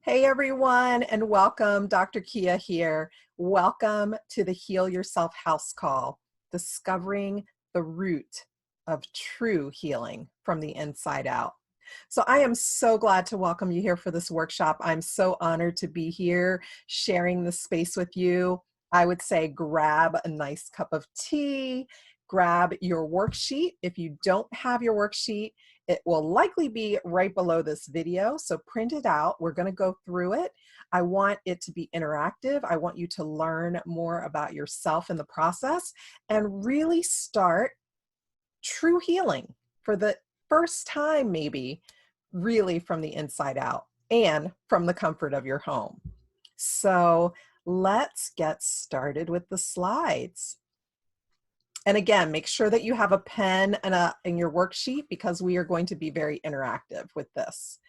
Hey everyone, and welcome. Dr. Kia here. Welcome to the Heal Yourself House Call, discovering the root of true healing from the inside out. So I am so glad to welcome you here for this workshop. I'm so honored to be here sharing this space with you. I would say grab a nice cup of tea, grab your worksheet. If you don't have your worksheet, it will likely be right below this video, so print it out. We're going to go through it. I want it to be interactive. I want you to learn more about yourself in the process and really start true healing for the first time, maybe, really from the inside out and from the comfort of your home. So let's get started with the slides. And again, make sure that you have a pen and your worksheet because we are going to be very interactive with this.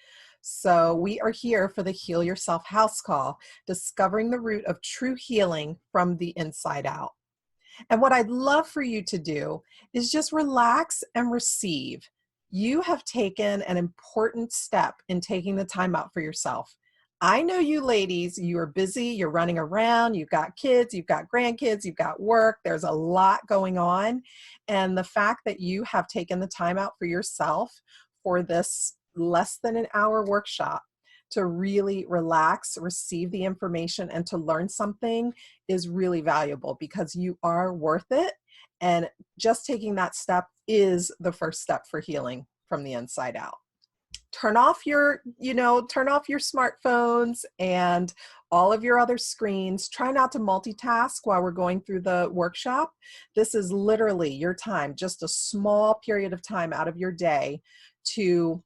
So we are here for the Heal Yourself House Call, discovering the root of true healing from the inside out. And what I'd love for you to do is just relax and receive. You have taken an important step in taking the time out for yourself. I know you ladies, you are busy, you're running around, you've got kids, you've got grandkids, you've got work, there's a lot going on. And the fact that you have taken the time out for yourself for this less than an hour workshop to really relax, receive the information, and to learn something is really valuable because you are worth it. And just taking that step is the first step for healing from the inside out. Turn off your smartphones and all of your other screens. Try not to multitask while we're going through the workshop. This is literally your time, just a small period of time out of your day to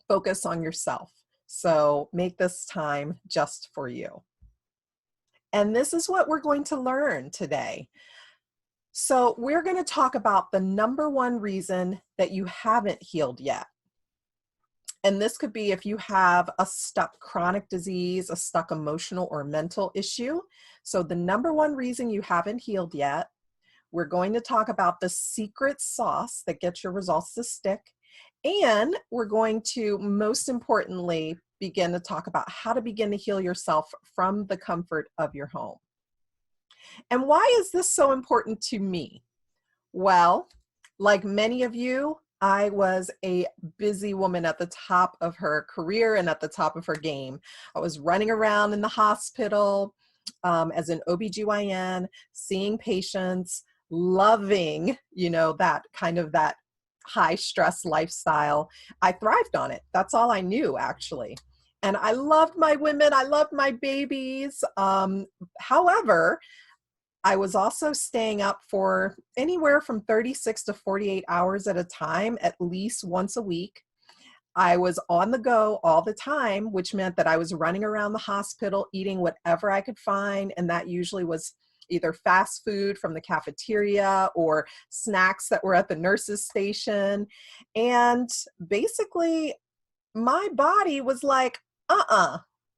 focus on yourself. So make this time just for you. And this is what we're going to learn today. So we're going to talk about the number one reason that you haven't healed yet. And this could be if you have a stuck chronic disease, a stuck emotional or mental issue. So the number one reason you haven't healed yet, we're going to talk about the secret sauce that gets your results to stick. And we're going to, most importantly, begin to talk about how to begin to heal yourself from the comfort of your home. And why is this so important to me? Well, like many of you, I was a busy woman at the top of her career and at the top of her game. I was running around in the hospital as an OBGYN, seeing patients, loving, that high stress lifestyle. I thrived on it. That's all I knew, actually. And I loved my women. I loved my babies. However, I was also staying up for anywhere from 36 to 48 hours at a time, at least once a week. I was on the go all the time, which meant that I was running around the hospital, eating whatever I could find. And that usually was either fast food from the cafeteria or snacks that were at the nurse's station. And basically, my body was like,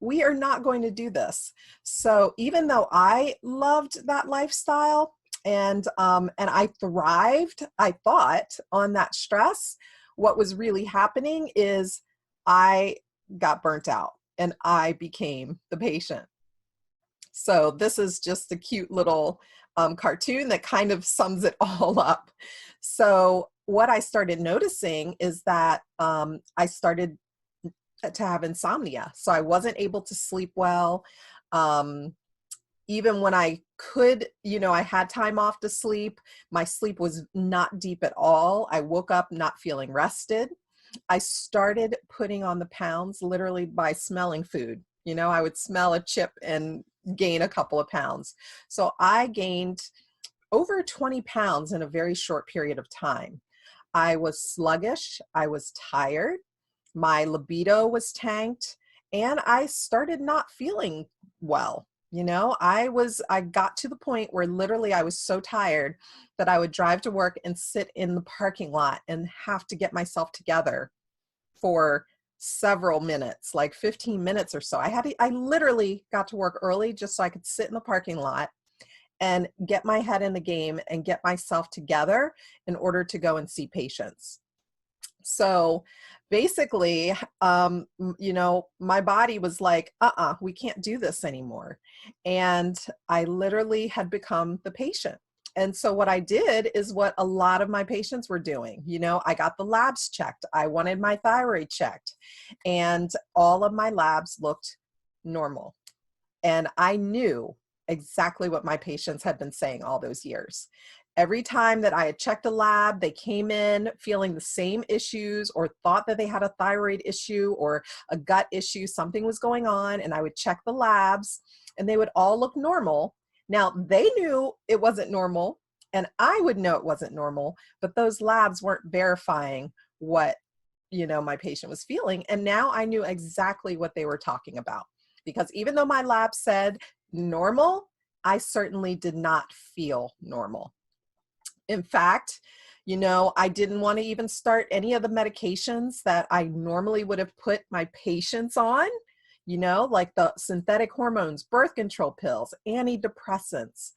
we are not going to do this. So even though I loved that lifestyle and I thrived, I thought, on that stress, what was really happening is I got burnt out and I became the patient. So this is just a cute little cartoon that kind of sums it all up. So what I started noticing is that I started to have insomnia. So I wasn't able to sleep well. Even when I could, I had time off to sleep, my sleep was not deep at all. I woke up not feeling rested. I started putting on the pounds literally by smelling food. I would smell a chip and gain a couple of pounds. So I gained over 20 pounds in a very short period of time. I was sluggish. I was tired. My libido was tanked and I started not feeling well. I got to the point where literally I was so tired that I would drive to work and sit in the parking lot and have to get myself together for several minutes, like 15 minutes or so. I literally got to work early just so I could sit in the parking lot and get my head in the game and get myself together in order to go and see patients. So basically, my body was like, we can't do this anymore. And I literally had become the patient. And so what I did is what a lot of my patients were doing. I got the labs checked. I wanted my thyroid checked, and all of my labs looked normal. And I knew exactly what my patients had been saying all those years. Every time that I had checked a lab, they came in feeling the same issues or thought that they had a thyroid issue or a gut issue, something was going on, and I would check the labs and they would all look normal. Now, they knew it wasn't normal, and I would know it wasn't normal, but those labs weren't verifying what, my patient was feeling. And now I knew exactly what they were talking about, because even though my lab said normal, I certainly did not feel normal. In fact, I didn't want to even start any of the medications that I normally would have put my patients on, like the synthetic hormones, birth control pills, antidepressants,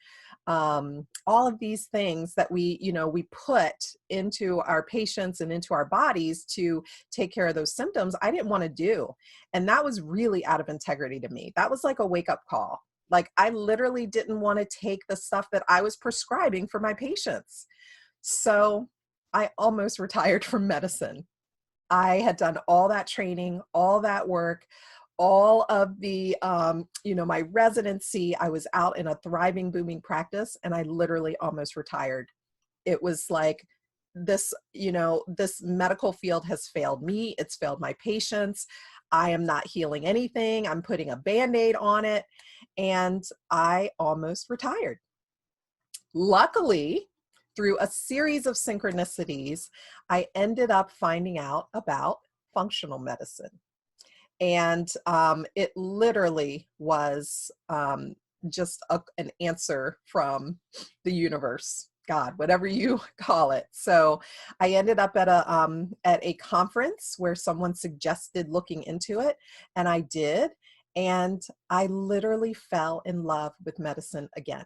all of these things that we put into our patients and into our bodies to take care of those symptoms. I didn't want to do. And that was really out of integrity to me. That was like a wake-up call. Like, I literally didn't want to take the stuff that I was prescribing for my patients. So I almost retired from medicine. I had done all that training, all that work, all of the, my residency. I was out in a thriving, booming practice, and I literally almost retired. It was like, this medical field has failed me. It's failed my patients. I am not healing anything. I'm putting a Band-Aid on it. And I almost retired. Luckily, through a series of synchronicities, I ended up finding out about functional medicine. And it literally was just an answer from the universe, God, whatever you call it. So I ended up at a conference where someone suggested looking into it, and I did. And I literally fell in love with medicine again.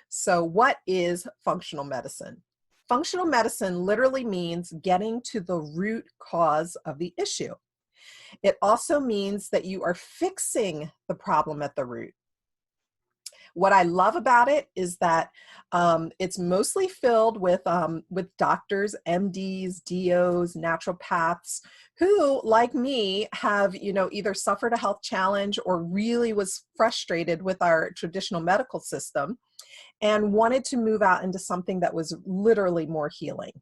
So what is functional medicine? Functional medicine literally means getting to the root cause of the issue. It also means that you are fixing the problem at the root. What I love about it is that it's mostly filled with doctors, MDs, DOs, naturopaths, who, like me, have either suffered a health challenge or really was frustrated with our traditional medical system and wanted to move out into something that was literally more healing.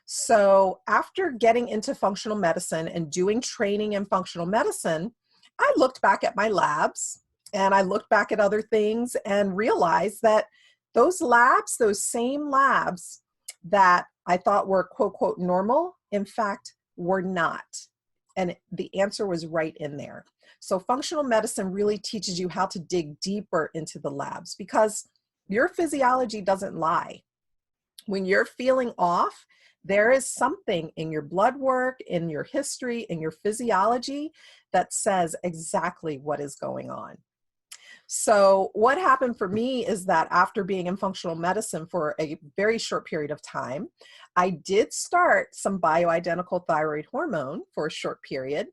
So after getting into functional medicine and doing training in functional medicine, I looked back at my labs and I looked back at other things and realized that those labs, those same labs that I thought were quote, quote, normal, in fact, were not. And the answer was right in there. So functional medicine really teaches you how to dig deeper into the labs, because your physiology doesn't lie. When you're feeling off, there is something in your blood work, in your history, in your physiology that says exactly what is going on. So what happened for me is that after being in functional medicine for a very short period of time, I did start some bioidentical thyroid hormone for a short period.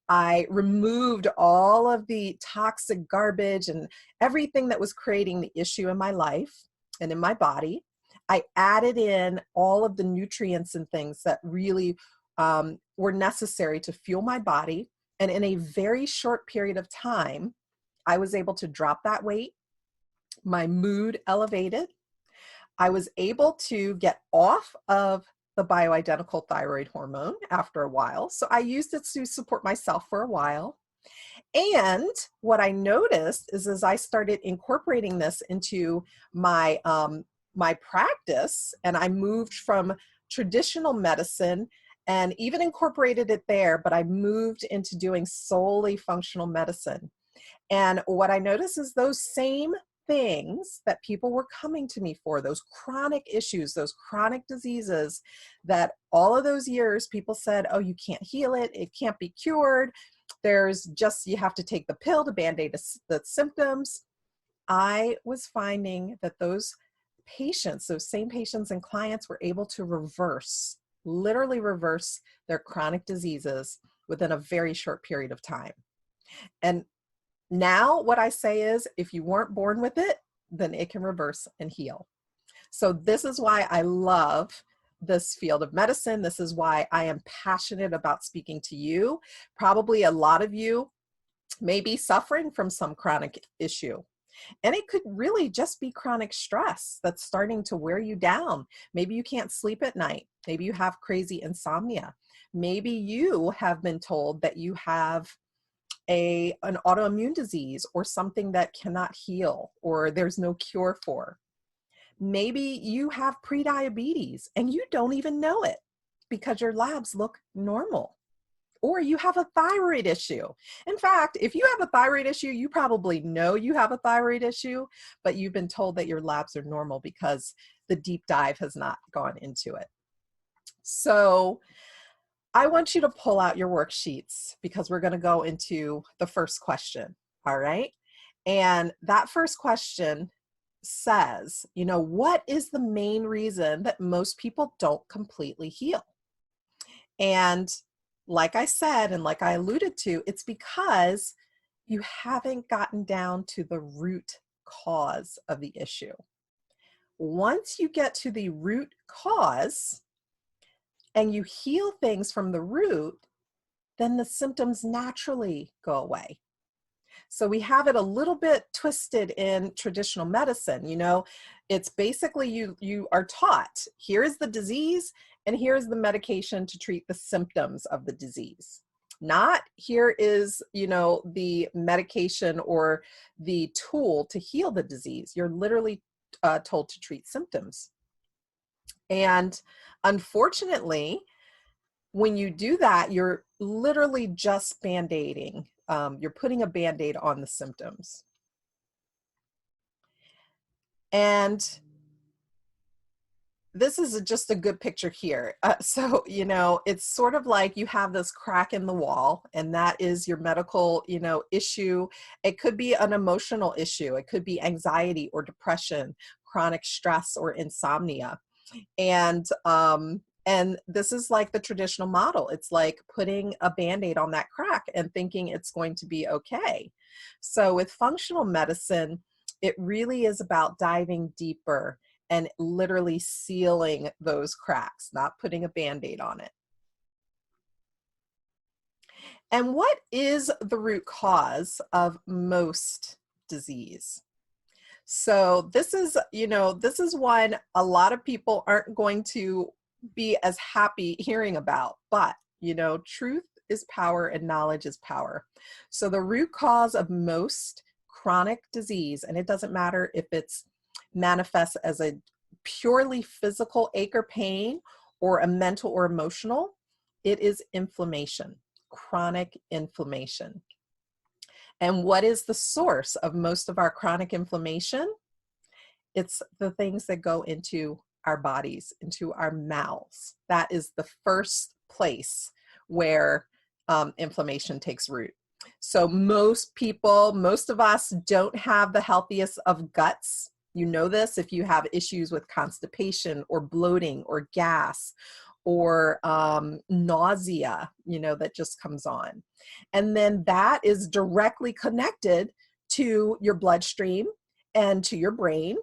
I removed all of the toxic garbage and everything that was creating the issue in my life and in my body. I added in all of the nutrients and things that really were necessary to fuel my body. And in a very short period of time, I was able to drop that weight. My mood elevated. I was able to get off of the bioidentical thyroid hormone after a while. So I used it to support myself for a while. And what I noticed is, as I started incorporating this into my my practice, and I moved from traditional medicine and even incorporated it there, but I moved into doing solely functional medicine. And what I noticed is those same things that people were coming to me for, those chronic issues, those chronic diseases that all of those years people said, oh, you can't heal it, it can't be cured, there's just, you have to take the pill to band-aid the symptoms. I was finding that those patients, those same patients and clients, were able to reverse literally reverse their chronic diseases within a very short period of time. And now what I say is, if you weren't born with it, then it can reverse and heal. So this is why I love this field of medicine. This is why I am passionate about speaking to you. Probably a lot of you may be suffering from some chronic issue. And it could really just be chronic stress that's starting to wear you down. Maybe you can't sleep at night. Maybe you have crazy insomnia. Maybe you have been told that you have an autoimmune disease or something that cannot heal or there's no cure for. Maybe you have prediabetes and you don't even know it because your labs look normal. Or you have a thyroid issue. In fact, if you have a thyroid issue, you probably know you have a thyroid issue, but you've been told that your labs are normal because the deep dive has not gone into it. So I want you to pull out your worksheets because we're going to go into the first question. All right. And that first question says, what is the main reason that most people don't completely heal? And like I said, and like I alluded to, it's because you haven't gotten down to the root cause of the issue. Once you get to the root cause and you heal things from the root, then the symptoms naturally go away. So we have it a little bit twisted in traditional medicine. It's basically you are taught, here's the disease and here's the medication to treat the symptoms of the disease. Not here is, the medication or the tool to heal the disease. You're literally told to treat symptoms. And unfortunately, when you do that, you're literally just band-aiding. You're putting a band-aid on the symptoms. And this is just a good picture here. So, it's sort of like you have this crack in the wall, and that is your medical, issue. It could be an emotional issue. It could be anxiety or depression, chronic stress or insomnia. And this is like the traditional model. It's like putting a Band-Aid on that crack and thinking it's going to be okay. So with functional medicine, it really is about diving deeper and literally sealing those cracks, not putting a Band-Aid on it. And what is the root cause of most disease? So this is one a lot of people aren't going to be as happy hearing about, but truth is power and knowledge is power. So the root cause of most chronic disease, and it doesn't matter if it's manifests as a purely physical ache or pain or a mental or emotional, it is inflammation, chronic inflammation. And what is the source of most of our chronic inflammation? It's the things that go into our bodies, into our mouths. That is the first place where inflammation takes root. So most of us don't have the healthiest of guts. You know this if you have issues with constipation or bloating or gas or nausea, that just comes on. And then that is directly connected to your bloodstream and to your brain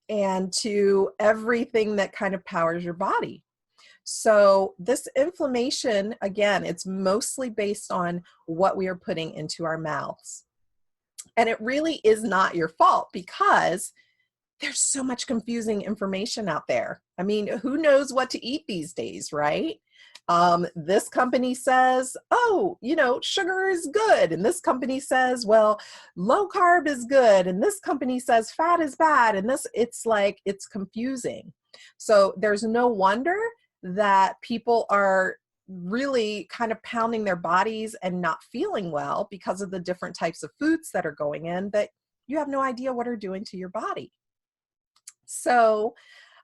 and to everything that kind of powers your body. So this inflammation, again, it's mostly based on what we are putting into our mouths. And it really is not your fault because there's so much confusing information out there. I mean, who knows what to eat these days, right? This company says, sugar is good. And this company says, well, low carb is good. And this company says fat is bad. And it's confusing. So there's no wonder that people are really kind of pounding their bodies and not feeling well because of the different types of foods that are going in that you have no idea what are doing to your body. So,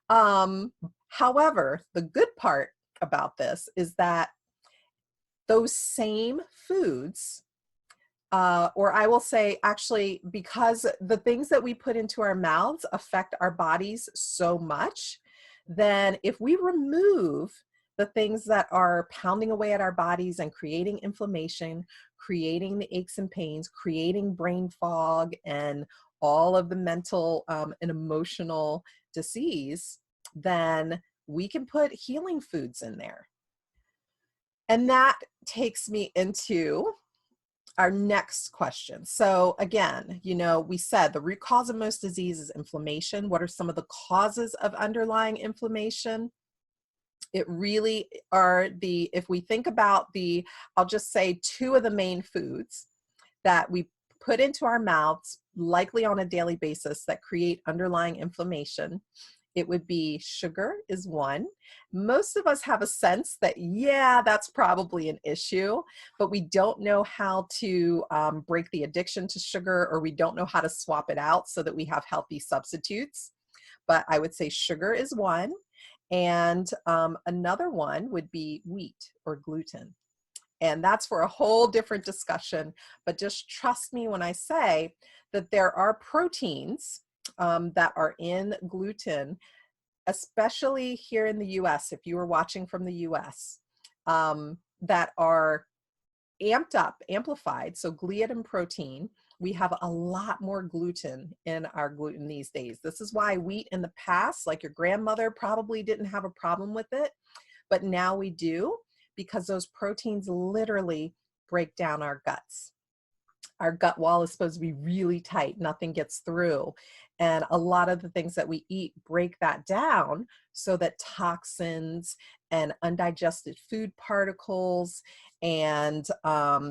however, the good part about this is that those same foods, or I will say actually, because the things that we put into our mouths affect our bodies so much, then if we remove the things that are pounding away at our bodies and creating inflammation, creating the aches and pains, creating brain fog, and all of the mental and emotional disease, then we can put healing foods in there. And that takes me into our next question. So again, we said the root cause of most disease is inflammation. What are some of the causes of underlying inflammation? It really are if we think about I'll just say two of the main foods that we put into our mouths, likely on a daily basis, that create underlying inflammation. It would be sugar is one. Most of us have a sense that, yeah, that's probably an issue, but we don't know how to break the addiction to sugar, or we don't know how to swap it out so that we have healthy substitutes. But I would say sugar is one. And another one would be wheat or gluten. And that's for a whole different discussion. But just trust me when I say that there are proteins that are in gluten, especially here in the US, if you were watching from the US, that are amped up, amplified. So gliadin protein, we have a lot more gluten in our gluten these days. This is why wheat in the past, like your grandmother probably didn't have a problem with it, but now we do, because those proteins literally break down our guts. Our gut wall is supposed to be really tight, nothing gets through. And a lot of the things that we eat break that down so that toxins and undigested food particles and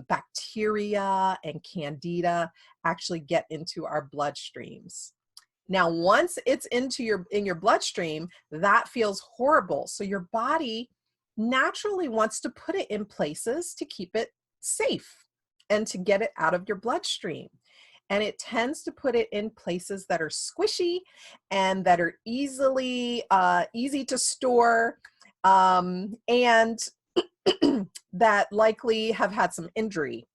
bacteria and candida actually get into our bloodstreams. Now, once it's in your bloodstream, that feels horrible. So your body naturally wants to put it in places to keep it safe and to get it out of your bloodstream. And it tends to put it in places that are squishy and that are easy to store, and that likely have had some injury.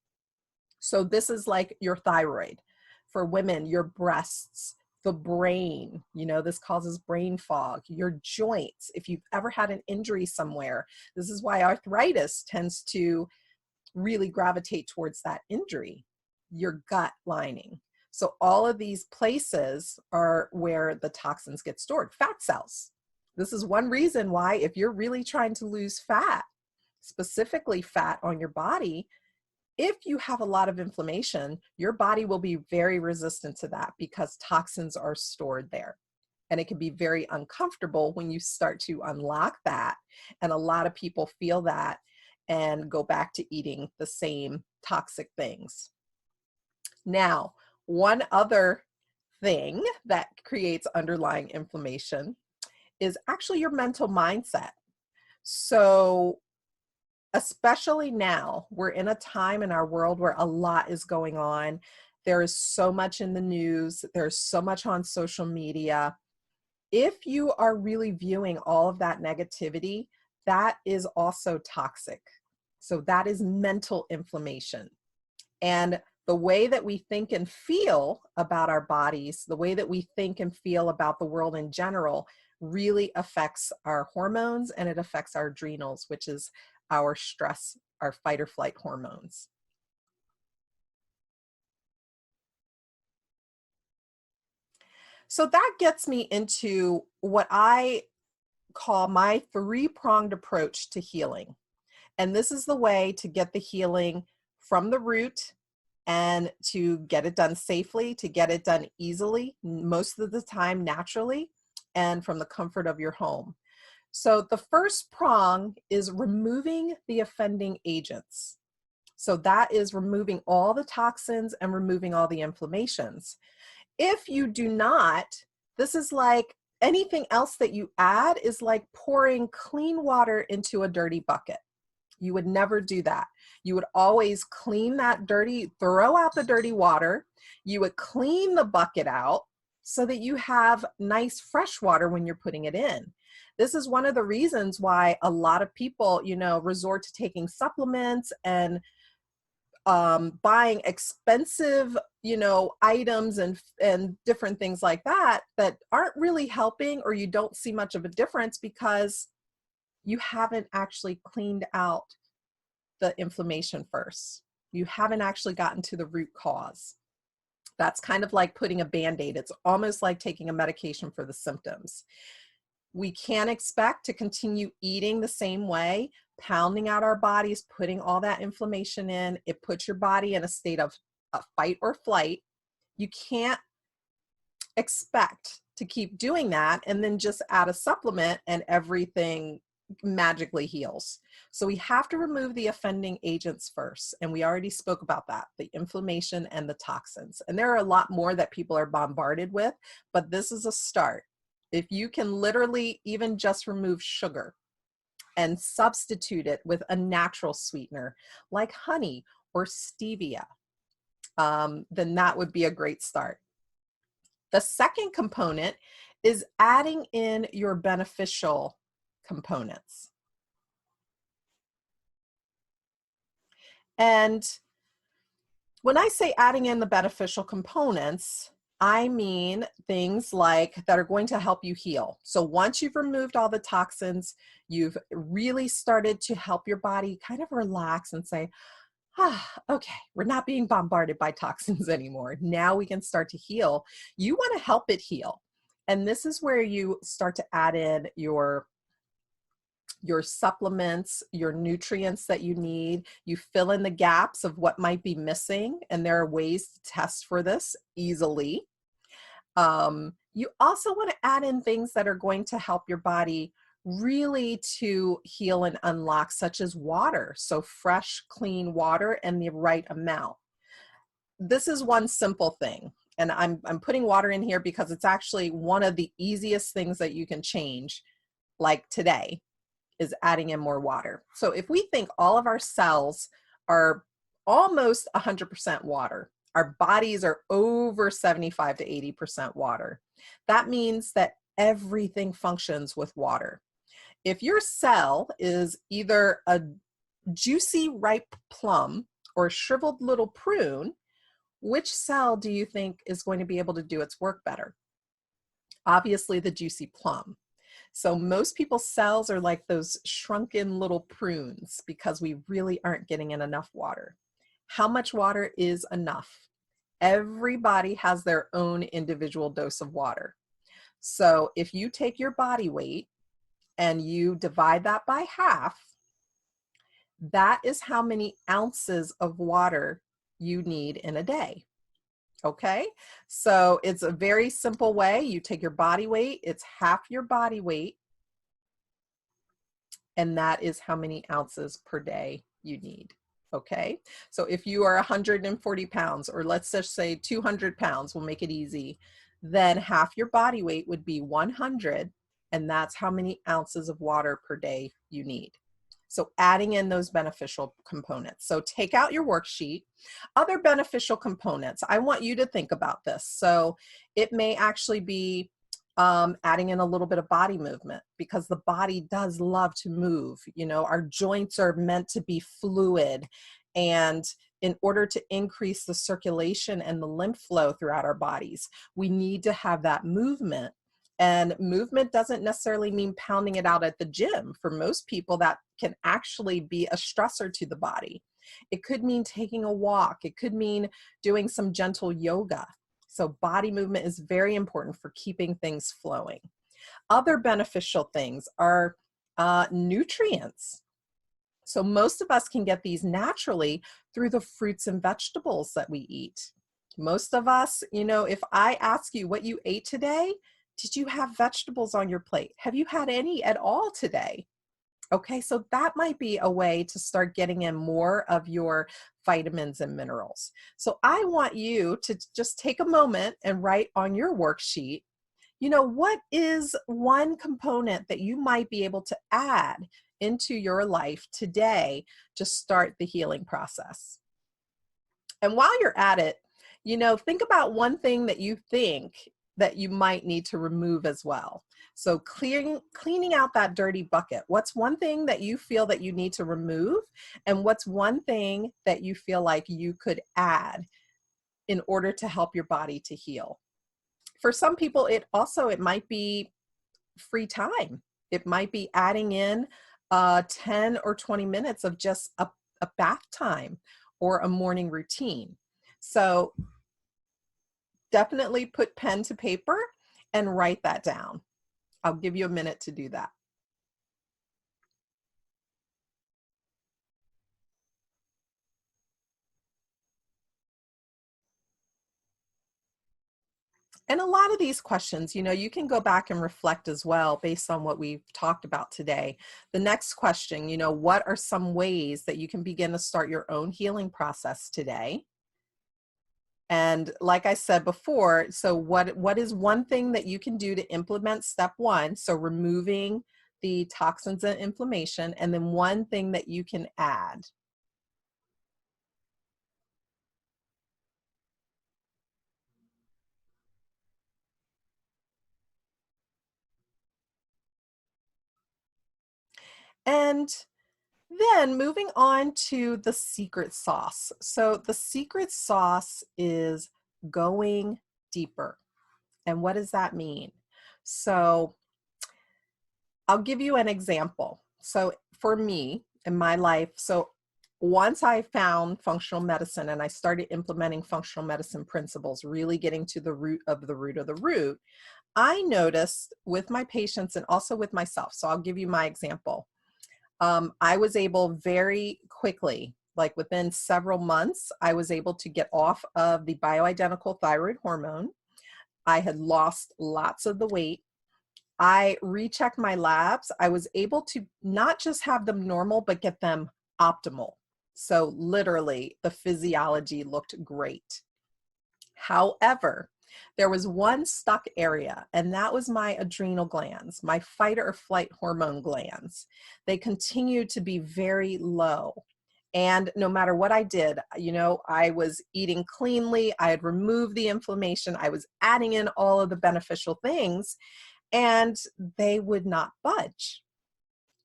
So this is like your thyroid. For women, your breasts, the brain, this causes brain fog, your joints. If you've ever had an injury somewhere, this is why arthritis tends to really gravitate towards that injury, your gut lining. So all of these places are where the toxins get stored. Fat cells. This is one reason why, if you're really trying to lose fat, specifically fat on your body, if you have a lot of inflammation, your body will be very resistant to that because toxins are stored there. And it can be very uncomfortable when you start to unlock that. And a lot of people feel that and go back to eating the same toxic things. Now, one other thing that creates underlying inflammation is actually your mental mindset. So especially now, we're in a time in our world where a lot is going on. There is so much in the news. There's so much on social media. If you are really viewing all of that negativity, that is also toxic. So that is mental inflammation. And the way that we think and feel about our bodies, the way that we think and feel about the world in general, really affects our hormones, and it affects our adrenals, which is our stress, our fight or flight hormones. So that gets me into what I call my three-pronged approach to healing. And this is the way to get the healing from the root and to get it done safely, to get it done easily, most of the time naturally, and from the comfort of your home. So the first prong is removing the offending agents. So that is removing all the toxins and removing all the inflammations. If you do not, this is like anything else that you add is like pouring clean water into a dirty bucket. You would never do that. You would always clean that throw out the dirty water. You would clean the bucket out so that you have nice fresh water when you're putting it in. This is one of the reasons why a lot of people, resort to taking supplements and buying expensive, items and different things like that aren't really helping, or you don't see much of a difference because you haven't actually cleaned out the inflammation first. You haven't actually gotten to the root cause. That's kind of like putting a Band-Aid. It's almost like taking a medication for the symptoms. We can't expect to continue eating the same way, pounding out our bodies, putting all that inflammation in. It puts your body in a state of fight or flight. You can't expect to keep doing that and then just add a supplement and everything magically heals. So we have to remove the offending agents first. And we already spoke about that, the inflammation and the toxins. And there are a lot more that people are bombarded with, but this is a start. If you can literally even just remove sugar and substitute it with a natural sweetener like honey or stevia, then that would be a great start. The second component is adding in your beneficial components. And when I say adding in the beneficial components, I mean things like that are going to help you heal. So once you've removed all the toxins, you've really started to help your body kind of relax and say, okay, we're not being bombarded by toxins anymore. Now we can start to heal. You want to help it heal. And this is where you start to add in your supplements, your nutrients that you need. You fill in the gaps of what might be missing, and there are ways to test for this easily. You also want to add in things that are going to help your body really to heal and unlock, such as water. So fresh, clean water and the right amount. This is one simple thing. And I'm putting water in here because it's actually one of the easiest things that you can change, like today, is adding in more water. So if we think all of our cells are almost 100% water, our bodies are over 75 to 80% water, that means that everything functions with water. If your cell is either a juicy ripe plum or a shriveled little prune, which cell do you think is going to be able to do its work better? Obviously the juicy plum. So most people's cells are like those shrunken little prunes because we really aren't getting in enough water. How much water is enough? Everybody has their own individual dose of water. So if you take your body weight and you divide that by half, that is how many ounces of water you need in a day. Okay, so it's a very simple way. You take your body weight, it's half your body weight, and that is how many ounces per day you need. Okay, so if you are 140 pounds, or let's just say 200 pounds, we'll make it easy, then half your body weight would be 100, and that's how many ounces of water per day you need. So adding in those beneficial components. So take out your worksheet. Other beneficial components, I want you to think about this. So it may actually be adding in a little bit of body movement, because the body does love to move. You know, our joints are meant to be fluid, and in order to increase the circulation and the lymph flow throughout our bodies, we need to have that movement. And movement doesn't necessarily mean pounding it out at the gym. For most people, that can actually be a stressor to the body. It could mean taking a walk. It could mean doing some gentle yoga. So body movement is very important for keeping things flowing. Other beneficial things are nutrients. So most of us can get these naturally through the fruits and vegetables that we eat. Most of us, you know, if I ask you what you ate today, did you have vegetables on your plate? Have you had any at all today? Okay, so that might be a way to start getting in more of your vitamins and minerals. So I want you to just take a moment and write on your worksheet, you know, what is one component that you might be able to add into your life today to start the healing process. And while you're at it, you know, think about one thing that you think that you might need to remove as well. So cleaning out that dirty bucket. What's one thing that you feel that you need to remove? And what's one thing that you feel like you could add in order to help your body to heal? For some people, it might be free time. It might be adding in 10 or 20 minutes of just a bath time or a morning routine. So definitely put pen to paper and write that down. I'll give you a minute to do that. And a lot of these questions, you can go back and reflect as well based on what we've talked about today. The next question, what are some ways that you can begin to start your own healing process today? And like I said before, so what is one thing that you can do to implement step one? So removing the toxins and inflammation, and then one thing that you can add. And then moving on to the secret sauce. So the secret sauce is going deeper. And what does that mean? So I'll give you an example. So for me in my life, so once I found functional medicine and I started implementing functional medicine principles, really getting to the root of the root of the root, I noticed with my patients and also with myself. So I'll give you my example. I was able very quickly, like within several months, I was able to get off of the bioidentical thyroid hormone. I had lost lots of the weight. I rechecked my labs. I was able to not just have them normal, but get them optimal. So literally the physiology looked great. However, there was one stuck area, and that was my adrenal glands, my fight or flight hormone glands. They continued to be very low. And no matter what I did, I was eating cleanly, I had removed the inflammation, I was adding in all of the beneficial things, and they would not budge.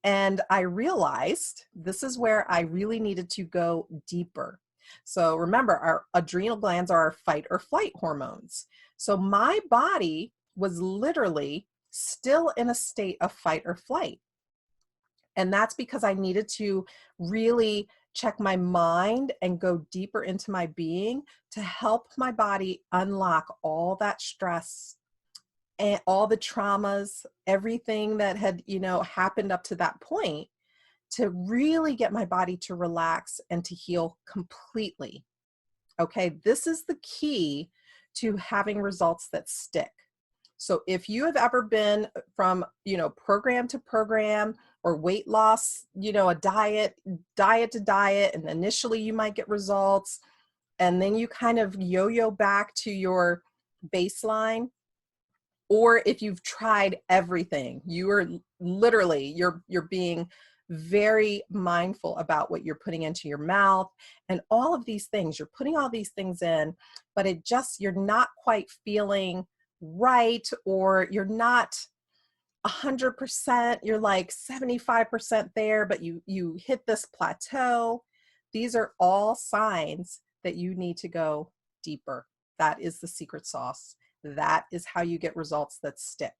And I realized this is where I really needed to go deeper. So remember, our adrenal glands are our fight or flight hormones. So my body was literally still in a state of fight or flight. And that's because I needed to really check my mind and go deeper into my being to help my body unlock all that stress and all the traumas, everything that had, happened up to that point, to really get my body to relax and to heal completely. Okay, this is the key to having results that stick. So if you have ever been from, program to program or weight loss, a diet to diet, and initially you might get results, and then you kind of yo-yo back to your baseline, or if you've tried everything, you are literally, you're being very mindful about what you're putting into your mouth and all of these things. You're putting all these things in, but you're not quite feeling right, or you're not 100%, you're like 75% there, but you hit this plateau. These are all signs that you need to go deeper. That is the secret sauce. That is how you get results that stick.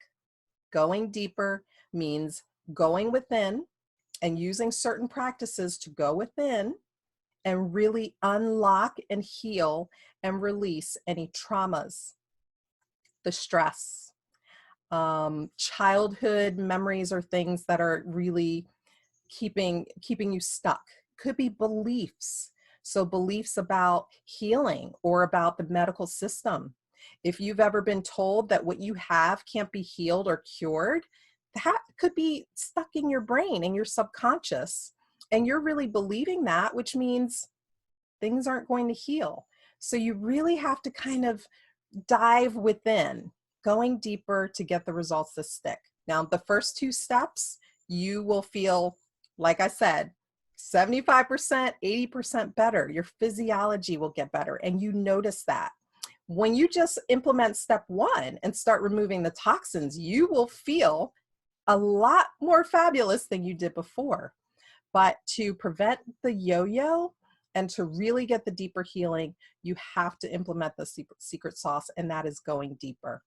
Going deeper means going within and using certain practices to go within and really unlock and heal and release any traumas, the stress, childhood memories, or things that are really keeping you stuck. Could be beliefs. So beliefs about healing or about the medical system. If you've ever been told that what you have can't be healed or cured, that could be stuck in your brain and your subconscious. And you're really believing that, which means things aren't going to heal. So you really have to kind of dive within, going deeper to get the results that stick. Now, the first two steps, you will feel, like I said, 75%, 80% better. Your physiology will get better, and you notice that. When you just implement step one and start removing the toxins, you will feel a lot more fabulous than you did before. But to prevent the yo-yo and to really get the deeper healing, you have to implement the secret sauce, and that is going deeper.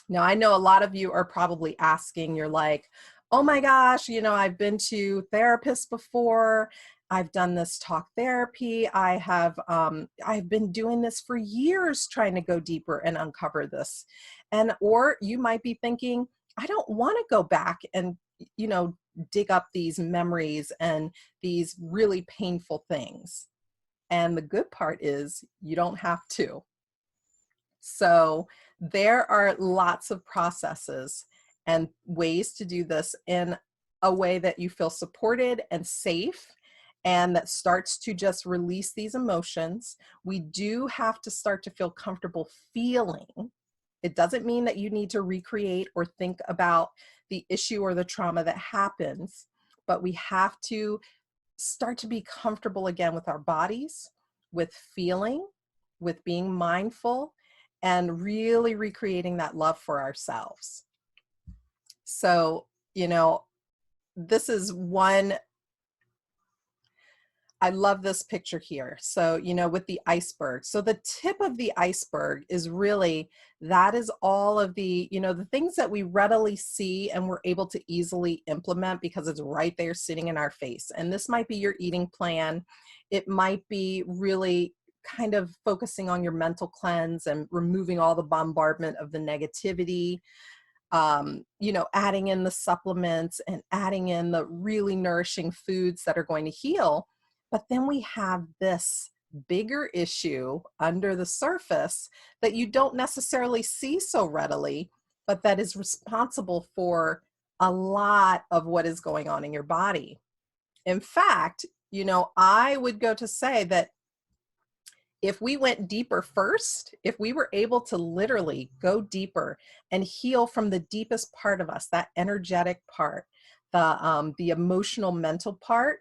Now, I know a lot of you are probably asking, you're like, oh my gosh, I've been to therapists before. I've done this talk therapy. I've been doing this for years, trying to go deeper and uncover this. Or you might be thinking, I don't want to go back and, you know, dig up these memories and these really painful things. And the good part is you don't have to. So there are lots of processes and ways to do this in a way that you feel supported and safe, and that starts to just release these emotions. We do have to start to feel comfortable feeling. It doesn't mean that you need to recreate or think about the issue or the trauma that happens, but we have to start to be comfortable again with our bodies, with feeling, with being mindful, and really recreating that love for ourselves. So, this is one, I love this picture here. So, with the iceberg. So the tip of the iceberg is really, that is all of the, the things that we readily see and we're able to easily implement because it's right there sitting in our face. And this might be your eating plan. It might be really kind of focusing on your mental cleanse and removing all the bombardment of the negativity. Adding in the supplements and adding in the really nourishing foods that are going to heal. But then we have this bigger issue under the surface that you don't necessarily see so readily, but that is responsible for a lot of what is going on in your body. In fact, I would go to say that if we went deeper first, if we were able to literally go deeper and heal from the deepest part of us, that energetic part, the emotional, mental part,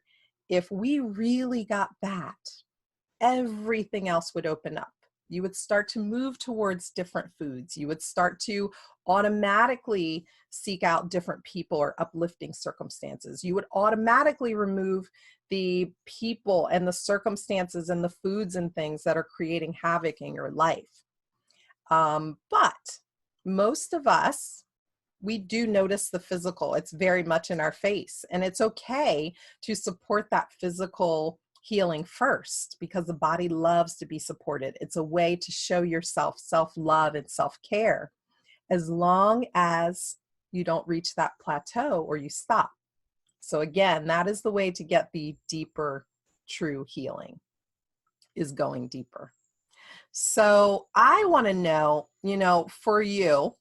if we really got that, everything else would open up. You would start to move towards different foods. You would start to automatically seek out different people or uplifting circumstances. You would automatically remove the people and the circumstances and the foods and things that are creating havoc in your life. But most of us, we do notice the physical. It's very much in our face, and it's okay to support that physical healing first because the body loves to be supported. It's a way to show yourself self-love and self-care, as long as you don't reach that plateau or you stop. So again, that is the way to get the deeper, true healing, is going deeper. So I want to know, for you,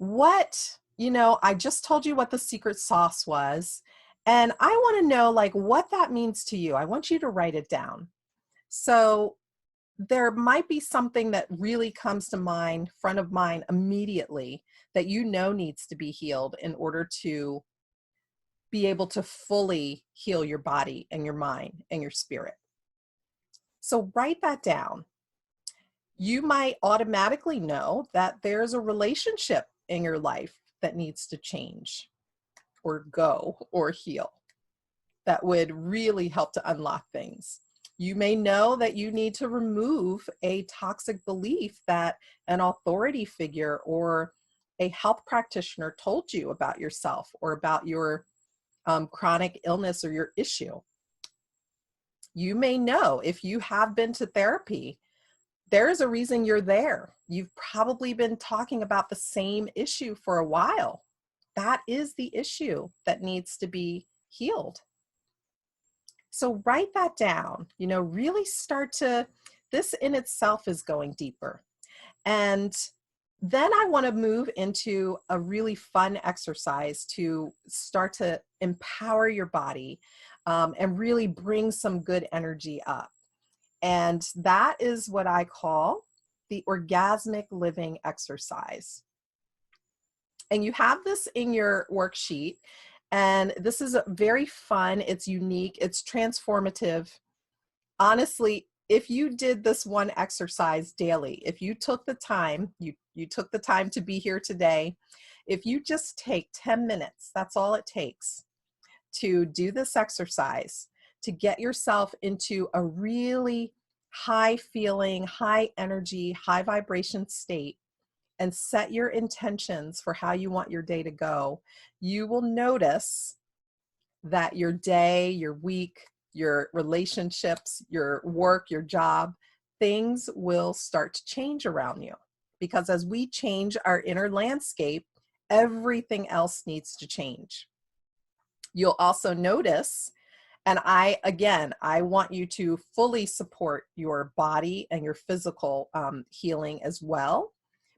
I just told you what the secret sauce was, and I want to know what that means to you. I want you to write it down. So there might be something that really comes to mind, front of mind immediately, that needs to be healed in order to be able to fully heal your body and your mind and your spirit. So write that down. You might automatically know that there's a relationship in your life that needs to change or go or heal that would really help to unlock things. You may know that you need to remove a toxic belief that an authority figure or a health practitioner told you about yourself or about your chronic illness or your issue. You may know, if you have been to therapy, there is a reason you're there. You've probably been talking about the same issue for a while. That is the issue that needs to be healed. So write that down, really start to, this in itself is going deeper. And then I want to move into a really fun exercise to start to empower your body and really bring some good energy up. And that is what I call the orgasmic living exercise. And you have this in your worksheet. And this is very fun. It's unique. It's transformative. Honestly, if you did this one exercise daily, if you took the time, you took the time to be here today, if you just take 10 minutes, that's all it takes to do this exercise, to get yourself into a really high feeling, high energy, high vibration state, and set your intentions for how you want your day to go, you will notice that your day, your week, your relationships, your work, your job, things will start to change around you. Because as we change our inner landscape, everything else needs to change. You'll also notice, and I want you to fully support your body and your physical healing as well.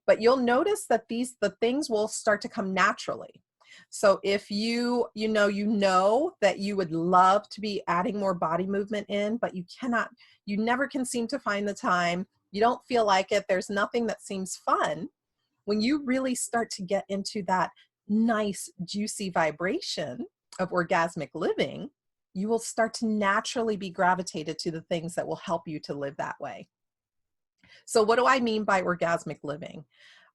But you'll notice that the things will start to come naturally. So if you know that you would love to be adding more body movement in, but you never can seem to find the time, you don't feel like it, there's nothing that seems fun. When you really start to get into that nice, juicy vibration of orgasmic living, you will start to naturally be gravitated to the things that will help you to live that way. So what do I mean by orgasmic living?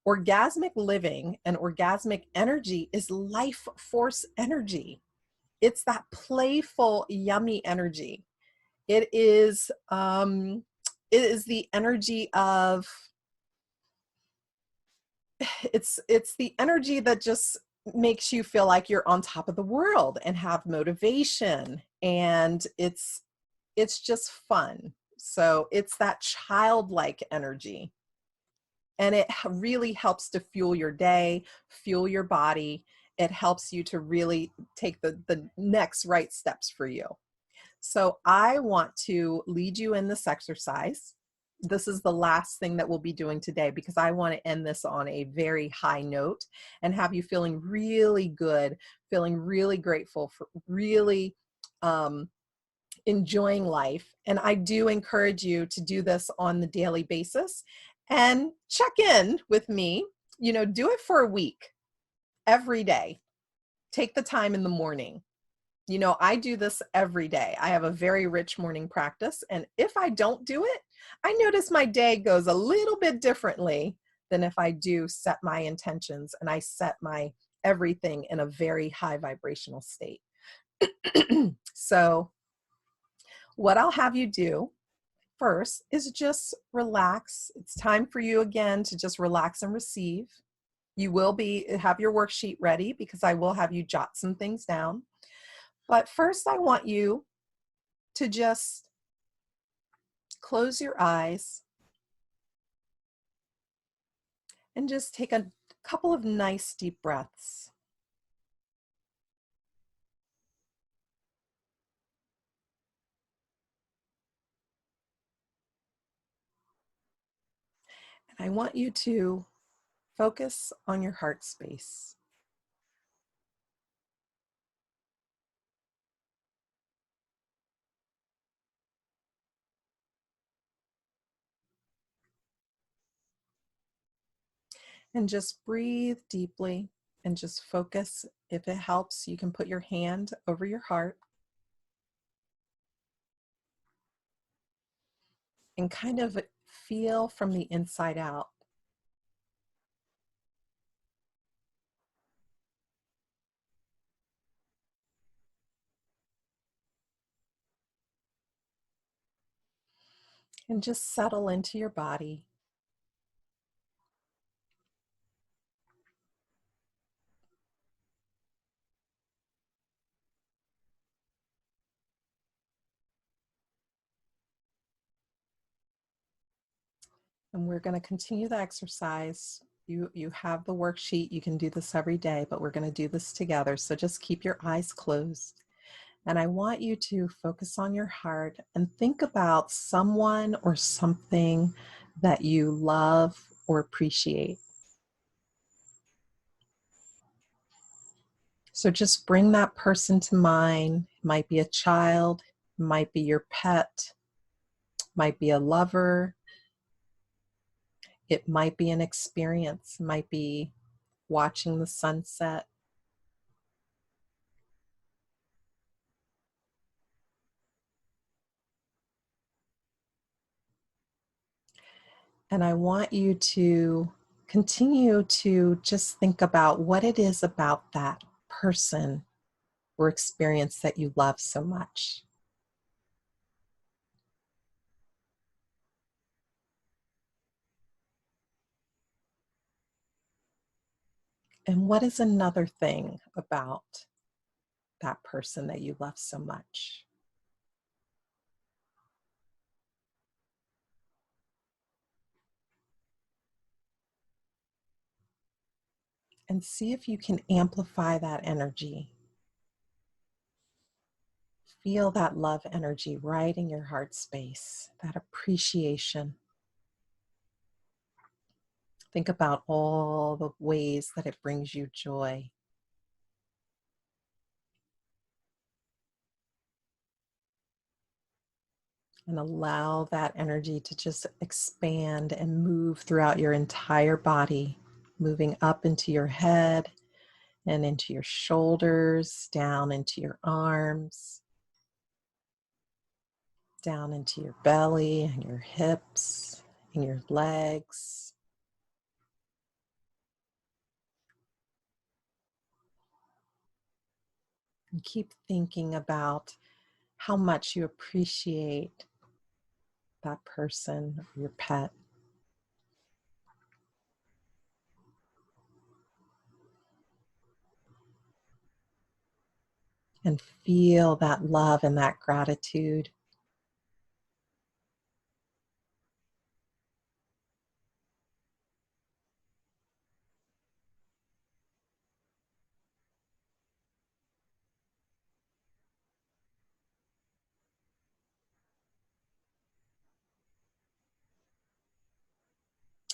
Orgasmic living and orgasmic energy is life force energy. It's that playful, yummy energy. It is the energy of, it's the energy that just makes you feel like you're on top of the world and have motivation, and it's just fun. So it's that childlike energy. And it really helps to fuel your day, fuel your body. It helps you to really take the next right steps for you. So I want to lead you in this exercise. This is the last thing that we'll be doing today, because I want to end this on a very high note and have you feeling really good, feeling really grateful, for really enjoying life. And I do encourage you to do this on the daily basis and check in with me. Do it for a week, every day. Take the time in the morning. I do this every day. I have a very rich morning practice. And if I don't do it, I notice my day goes a little bit differently than if I do set my intentions and I set my everything in a very high vibrational state. So what I'll have you do first is just relax. It's time for you again to just relax and receive. You will have your worksheet ready, because I will have you jot some things down. But first, I want you to just close your eyes and just take a couple of nice deep breaths. And I want you to focus on your heart space. And just breathe deeply and just focus. If it helps, you can put your hand over your heart and kind of feel from the inside out. And just settle into your body. And we're going to continue the exercise. You have the worksheet. You can do this every day, but we're going to do this together. So just keep your eyes closed. And I want you to focus on your heart and think about someone or something that you love or appreciate. So just bring that person to mind. It might be a child, it might be your pet, it might be a lover, it might be an experience, it might be watching the sunset. And I want you to continue to just think about what it is about that person or experience that you love so much. And what is another thing about that person that you love so much? And see if you can amplify that energy. Feel that love energy right in your heart space, that appreciation. Think about all the ways that it brings you joy. And allow that energy to just expand and move throughout your entire body, moving up into your head and into your shoulders, down into your arms, down into your belly and your hips and your legs. And keep thinking about how much you appreciate that person or your pet. And feel that love and that gratitude.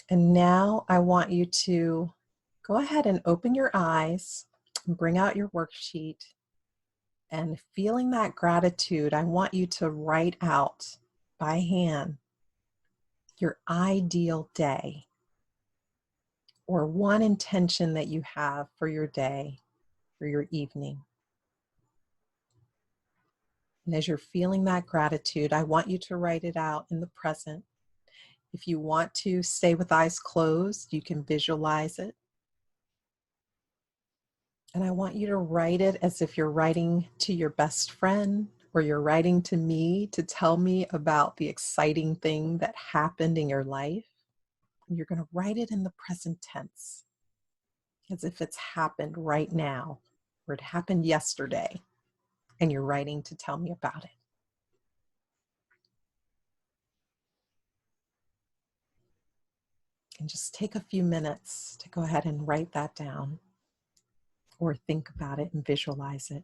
And now I want you to go ahead and open your eyes and bring out your worksheet. And feeling that gratitude, I want you to write out by hand your ideal day or one intention that you have for your day or your evening. And as you're feeling that gratitude, I want you to write it out in the present. If you want to stay with eyes closed, you can visualize it. And I want you to write it as if you're writing to your best friend or you're writing to me to tell me about the exciting thing that happened in your life. And you're going to write it in the present tense as if it's happened right now or it happened yesterday and you're writing to tell me about it. And just take a few minutes to go ahead and write that down or think about it and visualize it.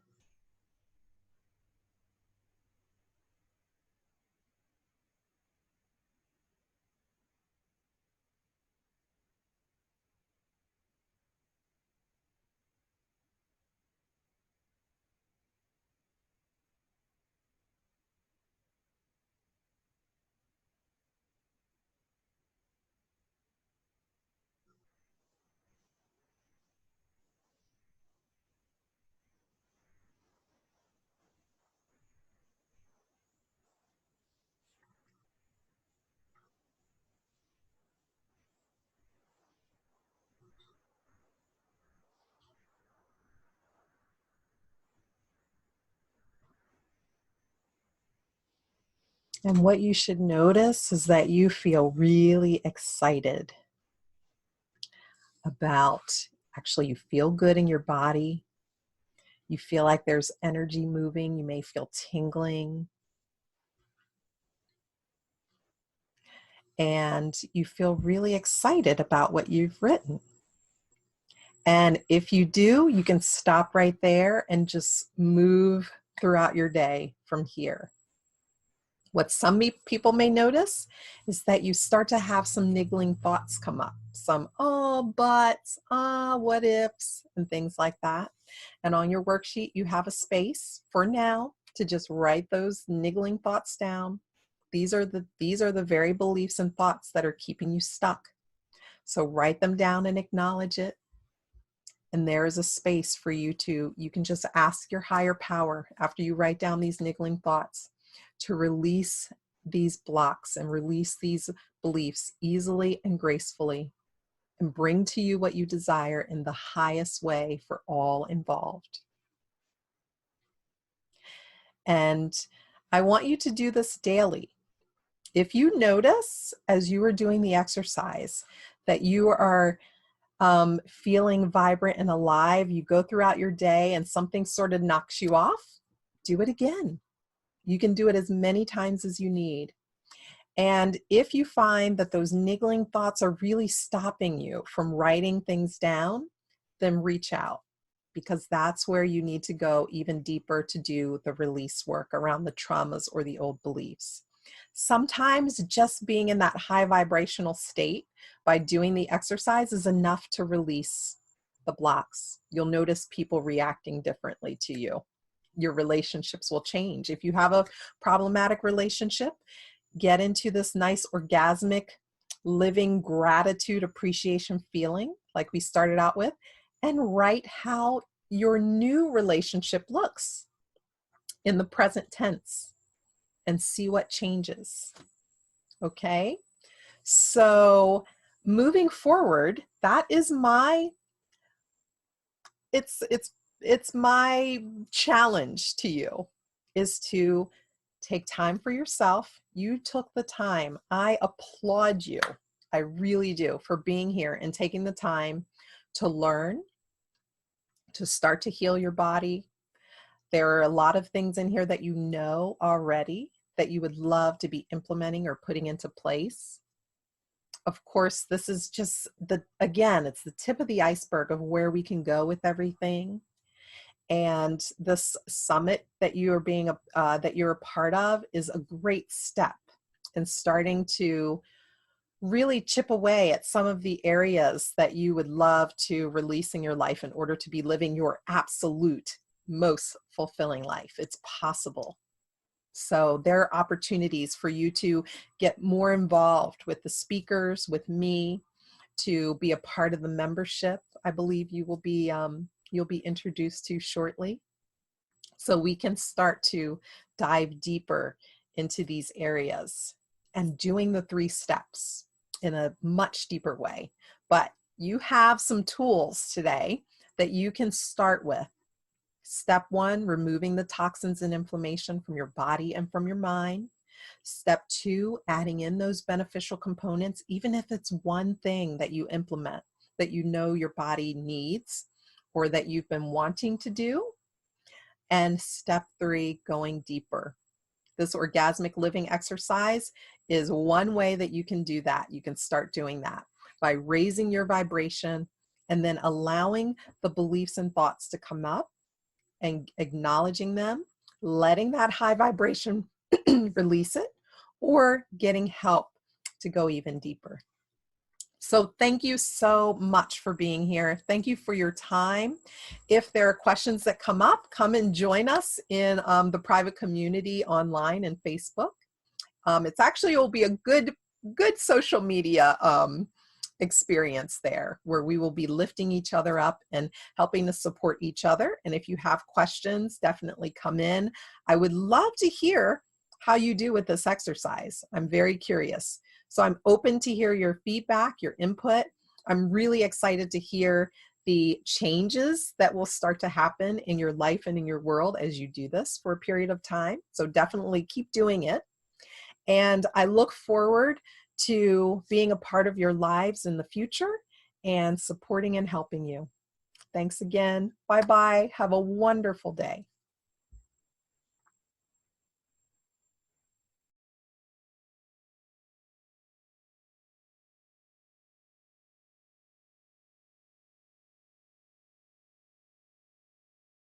And what you should notice is that you feel really excited about, actually, you feel good in your body. You feel like there's energy moving. You may feel tingling. And you feel really excited about what you've written. And if you do, you can stop right there and just move throughout your day from here. What some people may notice is that you start to have some niggling thoughts come up. Some, oh, buts, what ifs, and things like that. And on your worksheet, you have a space for now to just write those niggling thoughts down. These are the very beliefs and thoughts that are keeping you stuck. So write them down and acknowledge it. And there is a space for you can just ask your higher power after you write down these niggling thoughts to release these blocks and release these beliefs easily and gracefully and bring to you what you desire in the highest way for all involved. And I want you to do this daily. If you notice as you are doing the exercise that you are feeling vibrant and alive, you go throughout your day and something sort of knocks you off, do it again. You can do it as many times as you need. And if you find that those niggling thoughts are really stopping you from writing things down, then reach out, because that's where you need to go even deeper to do the release work around the traumas or the old beliefs. Sometimes just being in that high vibrational state by doing the exercise is enough to release the blocks. You'll notice people reacting differently to you. Your relationships will change. If you have a problematic relationship, get into this nice orgasmic living gratitude appreciation feeling like we started out with, and write how your new relationship looks in the present tense and see what changes. Okay? So moving forward, that is my it's my challenge to you, is to take time for yourself. You took the time. I applaud you. I really do, for being here and taking the time to learn, to start to heal your body. There are a lot of things in here that you know already that you would love to be implementing or putting into place. Of course, this is just again, it's the tip of the iceberg of where we can go with everything. And this summit that you're a part of is a great step in starting to really chip away at some of the areas that you would love to release in your life in order to be living your absolute most fulfilling life. It's possible. So there are opportunities for you to get more involved with the speakers, with me, to be a part of the membership. I believe you will be you'll be introduced to shortly. So we can start to dive deeper into these areas and doing the 3 steps in a much deeper way. But you have some tools today that you can start with. Step 1, removing the toxins and inflammation from your body and from your mind. Step 2, adding in those beneficial components, even if it's one thing that you implement that you know your body needs or that you've been wanting to do. And step 3, going deeper. This orgasmic living exercise is one way that you can do that. You can start doing that by raising your vibration and then allowing the beliefs and thoughts to come up and acknowledging them, letting that high vibration release it, or getting help to go even deeper. So thank you so much for being here. Thank you for your time. If there are questions that come up, come and join us in the private community online and Facebook. It's actually will be a good social media experience there, where we will be lifting each other up and helping to support each other. And if you have questions, definitely come in. I would love to hear how you do with this exercise. I'm very curious. So I'm open to hear your feedback, your input. I'm really excited to hear the changes that will start to happen in your life and in your world as you do this for a period of time. So definitely keep doing it. And I look forward to being a part of your lives in the future and supporting and helping you. Thanks again. Bye-bye. Have a wonderful day.